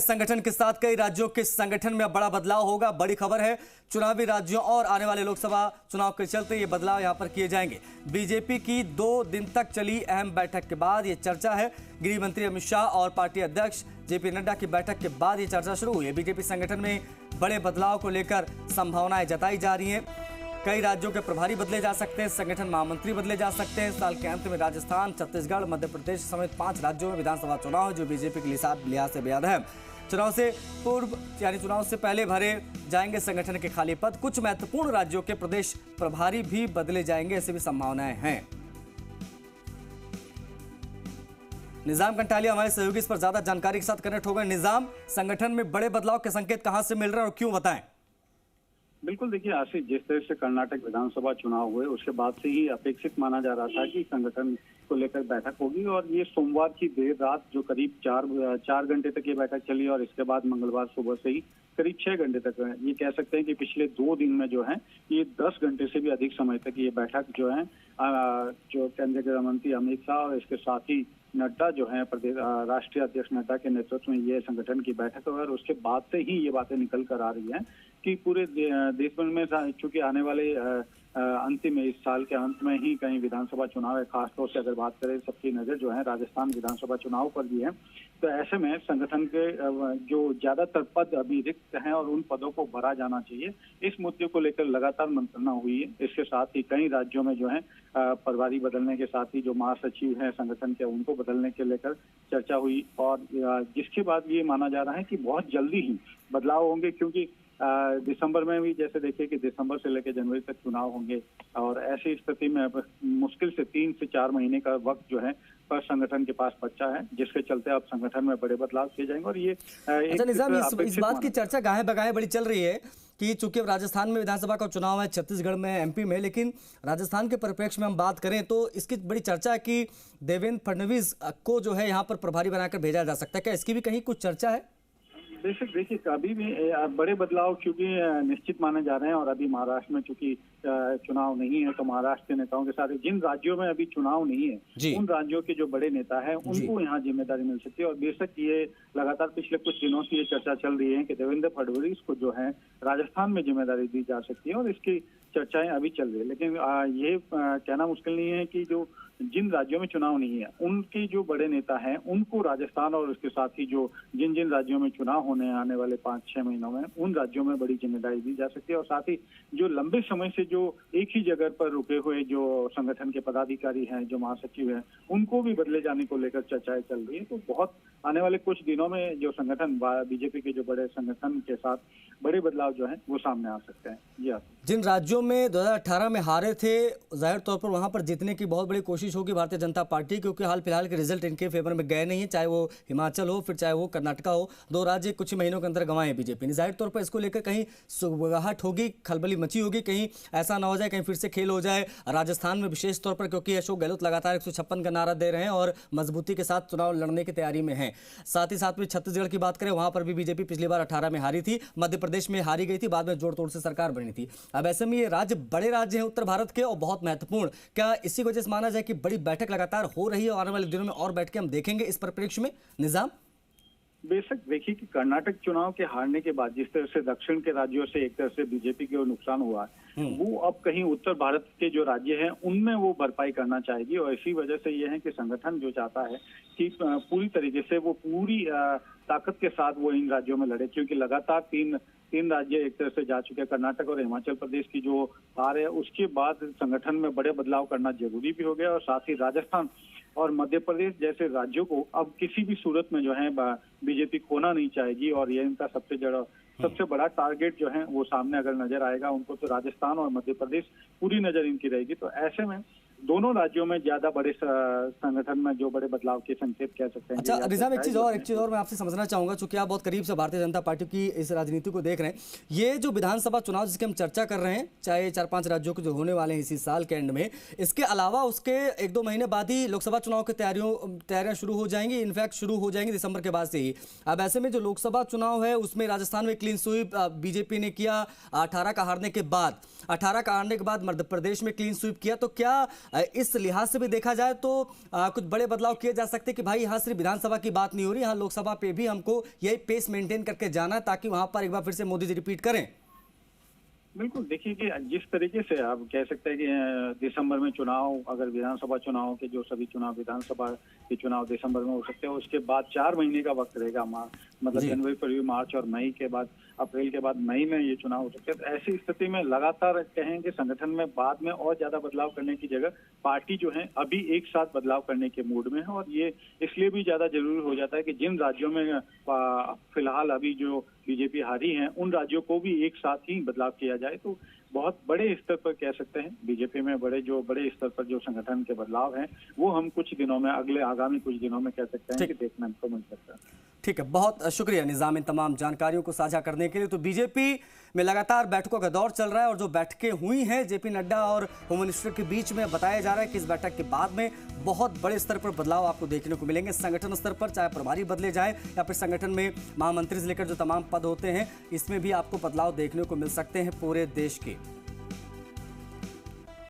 संगठन के साथ कई राज्यों के संगठन में बड़ा बदलाव होगा। बड़ी खबर है, चुनावी राज्यों और आने वाले लोकसभा चुनाव के चलते ये बदलाव यहां पर किए जाएंगे। बीजेपी की 2 दिन तक चली अहम बैठक के बाद ये चर्चा है। गृह मंत्री अमित शाह और पार्टी अध्यक्ष जेपी नड्डा की बैठक के बाद ये चर्चा शुरू हुई है। बीजेपी संगठन में बड़े बदलाव को लेकर संभावनाएं जताई जा रही हैं। कई राज्यों के प्रभारी बदले जा सकते हैं, संगठन महामंत्री बदले जा सकते हैं। साल के अंत में राजस्थान, छत्तीसगढ़, मध्य प्रदेश समेत 5 राज्यों में विधानसभा चुनाव है, जो बीजेपी के लिहाज से बेहद अहम। चुनाव से पूर्व यानी चुनाव से पहले भरे जाएंगे संगठन के खाली पद। कुछ महत्वपूर्ण राज्यों के प्रदेश प्रभारी भी बदले जाएंगे, ऐसी भी संभावनाएं हैं। निजाम कंटालिया हमारे सहयोगी इस पर ज्यादा जानकारी के साथ कनेक्ट हो गए। निजाम, संगठन में बड़े बदलाव के संकेत कहां से मिल रहे हैं और क्यों, बताएं। बिल्कुल, देखिए आशीष, जिस तरह से कर्नाटक विधानसभा चुनाव हुए उसके बाद से ही अपेक्षित माना जा रहा था कि संगठन को लेकर बैठक होगी और ये सोमवार की देर रात जो करीब 4 घंटे तक ये बैठक चली और इसके बाद मंगलवार सुबह से ही करीब 6 घंटे तक ये कह सकते हैं कि पिछले 2 दिन में जो है ये 10 घंटे से भी अधिक समय तक ये बैठक जो है जो केंद्रीय गृह मंत्री अमित शाह और इसके साथ ही नड्डा जो है प्रदेश राष्ट्रीय अध्यक्ष नड्डा के नेतृत्व में ये संगठन की बैठक है और उसके बाद से ही ये बातें निकल कर आ रही हैं कि पूरे देश भर में चूंकि आने वाले अंतिम इस साल के अंत में ही कहीं विधानसभा चुनाव है। खासतौर से अगर बात करें, सबकी नजर जो है राजस्थान विधानसभा चुनाव पर भी है। तो ऐसे में संगठन के जो ज्यादातर पद अभी रिक्त हैं और उन पदों को भरा जाना चाहिए, इस मुद्दे को लेकर लगातार मंत्रणा हुई है। इसके साथ ही कई राज्यों में जो है प्रभारी बदलने के साथ ही जो महासचिव हैं संगठन के, उनको बदलने के लेकर चर्चा हुई और जिसके बाद ये माना जा रहा है कि बहुत जल्दी ही बदलाव होंगे, क्योंकि दिसंबर में भी जैसे देखिए कि दिसंबर से लेकर जनवरी तक चुनाव होंगे और ऐसी स्थिति में मुश्किल से 3 से 4 महीने का वक्त जो है पर संगठन के पास बचा है, जिसके चलते अब संगठन में बड़े बदलाव किए जाएंगे। और ये अच्छा निजाम, इस बात की चर्चा गाहे बगाहे बड़ी चल रही है कि चूंकि राजस्थान में विधानसभा का चुनाव है, छत्तीसगढ़ में, एमपी में, लेकिन राजस्थान के परिप्रेक्ष्य में हम बात करें तो इसकी बड़ी चर्चा है कि देवेंद्र फडणवीस को जो है यहाँ पर प्रभारी बनाकर भेजा जा सकता है। क्या इसकी भी कहीं कुछ चर्चा है? बेशक, देखिए अभी भी बड़े बदलाव क्योंकि निश्चित माने जा रहे हैं और अभी महाराष्ट्र में चूंकि चुनाव नहीं है तो महाराष्ट्र के नेताओं के साथ जिन राज्यों में अभी चुनाव नहीं है उन राज्यों के जो बड़े नेता हैं उनको यहाँ जिम्मेदारी मिल सकती है। और बेशक ये लगातार पिछले कुछ दिनों से ये चर्चा चल रही है कि देवेंद्र फडणवीस को जो है राजस्थान में जिम्मेदारी दी जा सकती है और इसकी चर्चाएं अभी चल रही है। लेकिन ये कहना मुश्किल नहीं है कि जो जिन राज्यों में चुनाव नहीं है उनके जो बड़े नेता हैं उनको राजस्थान और उसके साथ ही जो जिन राज्यों में चुनाव होने आने वाले 5-6 महीनों में उन राज्यों में बड़ी जिम्मेदारी दी जा सकती है। और साथ ही जो लंबे समय से जो एक ही जगह पर रुके हुए जो संगठन के पदाधिकारी हैं, जो महासचिव हैं, उनको भी बदले जाने को लेकर चर्चाएं चल रही है। तो बहुत आने वाले कुछ दिनों में जो संगठन बीजेपी के जो बड़े संगठन के साथ बड़े बदलाव जो है वो सामने आ सकते हैं। जी हाँ, जिन राज्यों में 2018 में हारे थे, जाहिर तौर पर वहां पर जीतने की बहुत बड़ी कोशिश होगी भारतीय जनता पार्टी, क्योंकि हाल फिलहाल के रिजल्ट इनके फेवर में गए नहीं है, चाहे वो हिमाचल हो फिर चाहे वो कर्नाटका हो। 2 राज्य कुछ महीनों के अंदर गंवाए बीजेपी ने। जाहिर तौर पर इसको लेकर कहीं सुगबुगाहट होगी, खलबली मची होगी, कहीं ऐसा ना हो जाए कहीं फिर से खेल हो जाए राजस्थान में, विशेष तौर पर क्योंकि अशोक गहलोत लगातार 156 का नारा दे रहे हैं और मजबूती के साथ चुनाव लड़ने की तैयारी में है। साथ ही साथ में छत्तीसगढ़ की बात करें, वहां पर भी बीजेपी पिछली बार 18 में हारी थी, मध्य प्रदेश में हारी गई थी, बाद में जोड़ तोड़ से सरकार बनी थी। अब ऐसे में ये राज्य बड़े राज्य हैं उत्तर भारत के और बहुत महत्वपूर्ण। क्या इसी वजह से माना जाए कि बड़ी बैठक लगातार हो रही है और आने वाले दिनों में और बैठकें हम देखेंगे इस परिप्रेक्ष्य में? निजाम, बेशक देखिए कि कर्नाटक चुनाव के हारने के बाद जिस तरह से दक्षिण के राज्यों से एक तरह से बीजेपी को नुकसान हुआ है, वो अब कहीं उत्तर भारत के जो राज्य हैं उनमें वो भरपाई करना चाहेगी। और इसी वजह से ये है कि संगठन जो चाहता है कि पूरी तरीके से वो पूरी ताकत के साथ वो इन राज्यों में लड़े, क्योंकि लगातार तीन राज्य एक तरह से जा चुके हैं। कर्नाटक और हिमाचल प्रदेश की जो हार है उसके बाद संगठन में बड़े बदलाव करना जरूरी भी हो गया और साथ ही राजस्थान और मध्य प्रदेश जैसे राज्यों को अब किसी भी सूरत में जो है बीजेपी खोना नहीं चाहेगी और ये इनका सबसे बड़ा टारगेट जो है वो सामने अगर नजर आएगा उनको, तो राजस्थान और मध्य प्रदेश पूरी नजर इनकी रहेगी। तो ऐसे में दोनों राज्यों में ज्यादा बड़े संगठन में जो बड़े बदलाव के संकेत कह सकते हैं। अच्छा निजाम, एक चीज और मैं आपसे समझना चाहूंगा, चूंकि आप बहुत करीब से भारतीय जनता पार्टी की इस राजनीति को देख रहे हैं। ये जो विधानसभा चुनाव जिसकी हम चर्चा कर रहे हैं, चाहे 4-5 राज्यों के जो होने वाले हैं इसी साल के एंड में, इसके अलावा उसके 1-2 महीने बाद ही लोकसभा चुनाव की तैयारियां शुरू हो जाएंगी, इनफैक्ट शुरू हो जाएंगी दिसंबर के बाद से ही। अब ऐसे में जो लोकसभा चुनाव है उसमें राजस्थान में क्लीन स्वीप बीजेपी ने किया 18 का हारने के बाद, 18 का हारने के बाद मध्य प्रदेश में क्लीन स्वीप किया। तो क्या इस लिहाज से भी देखा जाए तो कुछ बड़े बदलाव किए जा सकते हैं कि भाई यहाँ सिर्फ विधानसभा की बात नहीं हो रही, यहाँ लोकसभा पे भी हमको यही पेस मेंटेन करके जाना है ताकि वहां पर एक बार फिर से मोदी जी रिपीट करें। बिल्कुल, देखिए कि जिस तरीके से आप कह सकते हैं कि दिसंबर में चुनाव, अगर विधानसभा चुनाव के जो सभी चुनाव, विधानसभा के चुनाव दिसंबर में हो सकते हैं, उसके बाद 4 महीने का वक्त रहेगा, मतलब जनवरी, फरवरी, मार्च और मई के बाद, अप्रैल के बाद मई में ये चुनाव हो सकते हैं। तो ऐसी स्थिति में लगातार कहें कि संगठन में बाद में और ज्यादा बदलाव करने की जगह पार्टी जो है अभी एक साथ बदलाव करने के मूड में है, और ये इसलिए भी ज्यादा जरूरी हो जाता है कि जिन राज्यों में फिलहाल अभी जो बीजेपी हारी है, उन राज्यों को भी एक साथ ही बदलाव किया जाए। तो बहुत बड़े स्तर पर कह सकते हैं बीजेपी में बड़े स्तर पर जो संगठन के बदलाव हैं, वो हम कुछ दिनों में, आगामी कुछ दिनों में कह सकते हैं कि देखने को मिल सकता है। ठीक है, बहुत शुक्रिया निजाम इन तमाम जानकारियों को साझा करने के लिए। तो बीजेपी में लगातार बैठकों का दौर चल रहा है और जो बैठकें हुई हैं जेपी नड्डा और होम मिनिस्टर के बीच में, बताया जा रहा है कि इस बैठक के बाद में बहुत बड़े स्तर पर बदलाव आपको देखने को मिलेंगे संगठन स्तर पर, चाहे प्रभारी बदले जाए या फिर संगठन में महामंत्री से लेकर जो तमाम पद होते हैं, इसमें भी आपको बदलाव देखने को मिल सकते हैं पूरे देश के।